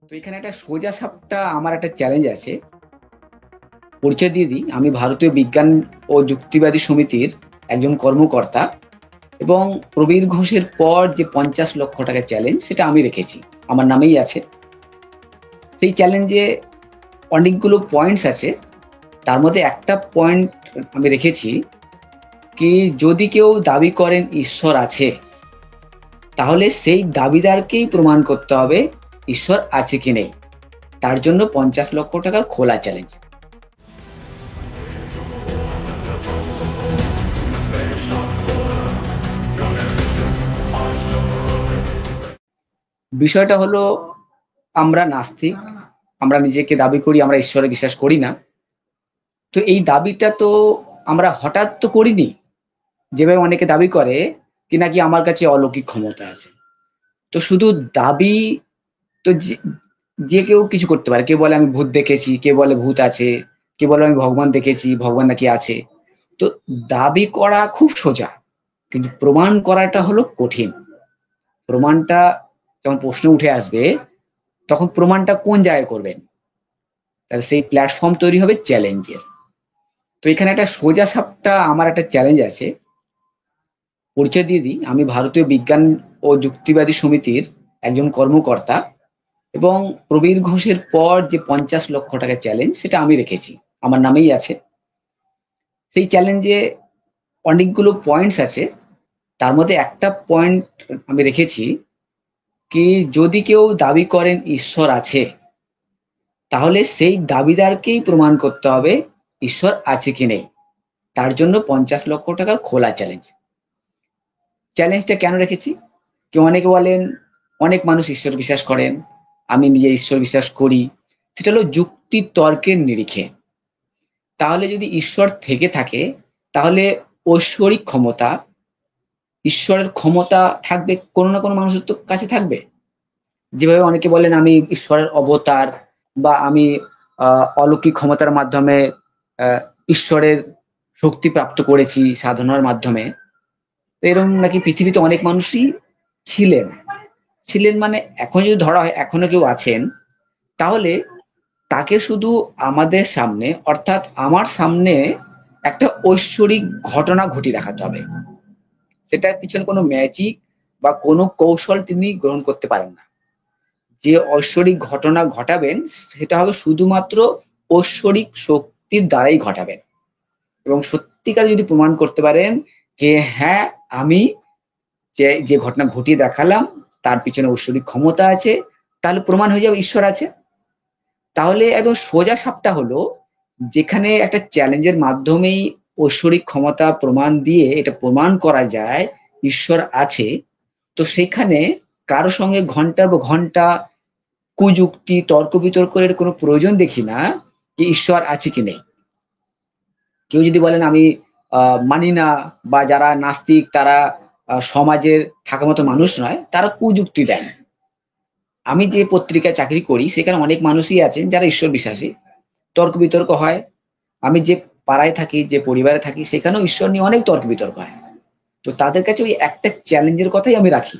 তো এখানে একটা সোজা সাপটা আমার একটা চ্যালেঞ্জ আছে। পরিচয় দিয়ে দিই, আমি ভারতীয় বিজ্ঞান ও যুক্তিবাদী সমিতির একজন কর্মকর্তা এবং প্রবীর ঘোষের পর যে 50 লক্ষ টাকা চ্যালেঞ্জ সেটা আমি রেখেছি, আমার নামেই আছে। সেই চ্যালেঞ্জে অনেকগুলো পয়েন্টস আছে, তার মধ্যে একটা পয়েন্ট আমি রেখেছি কি, যদি কেউ দাবি করেন ঈশ্বর আছে, তাহলে সেই দাবিদারকেই প্রমাণ করতে হবে ঈশ্বর আছে কি নেই। তার জন্য 50 লক্ষ টাকার খোলা চ্যালেঞ্জ। বিষয়টা হলো, আমরা নাস্তিক, আমরা নিজেকে দাবি করি আমরা ঈশ্বরে বিশ্বাস করি না। তো এই দাবিটা তো আমরা হঠাৎ তো করিনি। যেভাবে অনেকে দাবি করে কি নাকি আমার কাছে অলৌকিক ক্ষমতা আছে। তো শুধু দাবি তো যে কেউ কিছু করতে পারে। কেউ বলে আমি ভূত দেখেছি, কেউ বলে ভূত আছে, কেউ বলে আমি ভগবান দেখেছি, ভগবান নাকি আছে। তো দাবি করা খুব সোজা, কিন্তু প্রমাণ করাটা হলো কঠিন। প্রমাণটা যখন প্রশ্ন উঠে আসবে, তখন প্রমাণটা কোন জায়গায় করবেন, তাহলে সেই প্ল্যাটফর্ম তৈরি হবে চ্যালেঞ্জের। তো এখানে একটা সোজা সাপটা আমার একটা চ্যালেঞ্জ আছে। পরিচয় দিয়ে দিই, আমি ভারতীয় বিজ্ঞান ও যুক্তিবাদী সমিতির একজন কর্মকর্তা এবং প্রবীর ঘোষের পর যে 50 লক্ষ টাকা চ্যালেঞ্জ সেটা আমি রেখেছি, আমার নামেই আছে। সেই চ্যালেঞ্জে অনেকগুলো পয়েন্টস আছে, তার মধ্যে একটা পয়েন্ট আমি রেখেছি কি, যদি কেউ দাবি করেন ঈশ্বর আছে, তাহলে সেই দাবিদারকেই প্রমাণ করতে হবে ঈশ্বর আছে কি নেই। তার জন্য 50 লক্ষ টাকার খোলা চ্যালেঞ্জ। চ্যালেঞ্জটা কেন রেখেছি, কেউ অনেকে বলেন, অনেক মানুষ ঈশ্বর বিশ্বাস করেন, আমি নিজে ঈশ্বর বিশ্বাস করি। সেটা হলো যুক্তি তর্কের নিরিখে। তাহলে যদি ঈশ্বর থেকে থাকে, তাহলে ঐশ্বরিক ক্ষমতা, ঈশ্বরের ক্ষমতা থাকবে কোনো না কোনো মানুষের তো কাছে থাকবে। যেভাবে অনেকে বলেন আমি ঈশ্বরের অবতার, বা আমি অলৌকিক ক্ষমতার মাধ্যমে আহ, ঈশ্বরের শক্তি প্রাপ্ত করেছি সাধনার মাধ্যমে। তো এরকম নাকি পৃথিবীতে অনেক মানুষই ছিলেন। ছিলেন মানে এখন যদি ধরা হয় এখনো কেউ আছেন, তাহলে তাকে শুধু আমাদের সামনে, অর্থাৎ আমার সামনে একটা ঐশ্বরিক ঘটনা ঘটিয়ে দেখাতে হবে। সেটার পিছনে কোনো ম্যাজিক বা কোনো কৌশল তিনি গ্রহণ করতে পারেন না। যে ঐশ্বরিক ঘটনা ঘটাবেন, সেটা হবে শুধুমাত্র ঐশ্বরিক শক্তির দ্বারাই ঘটাবেন। এবং সত্যিকার যদি প্রমাণ করতে পারেন যে হ্যাঁ, আমি যে যে ঘটনা ঘটিয়ে দেখালাম তার পিছনে ঐশ্বরিক ক্ষমতা আছে, তাহলে প্রমাণ হয়ে যাবে ঈশ্বর আছে। তাহলে একদম সোজা সাপটা হলো, যেখানে একটা চ্যালেঞ্জের মাধ্যমেই ঐশ্বরিক ক্ষমতা প্রমাণ দিয়ে এটা প্রমাণ করা যায় ঈশ্বর আছে, তো সেখানে কারো সঙ্গে ঘন্টার পর ঘন্টা কুযুক্তি তর্ক বিতর্কের কোনো প্রয়োজন দেখি না যে ঈশ্বর আছে কি নেই। কেউ যদি বলেন আমি মানি না, বা যারা নাস্তিক তারা সমাজের থাকার মতো মানুষ নয়, তারা কুযুক্তি দেন। আমি যে পত্রিকায় চাকরি করি সেখানে অনেক মানুষই আছেন যারা ঈশ্বর বিশ্বাসী, তর্ক বিতর্ক হয়। আমি যে পাড়ায় থাকি, যে পরিবারে থাকি, সেখানেও ঈশ্বর নিয়ে অনেক তর্ক বিতর্ক হয়। তো তাদের কাছে ওই একটা চ্যালেঞ্জের কথাই আমি রাখি,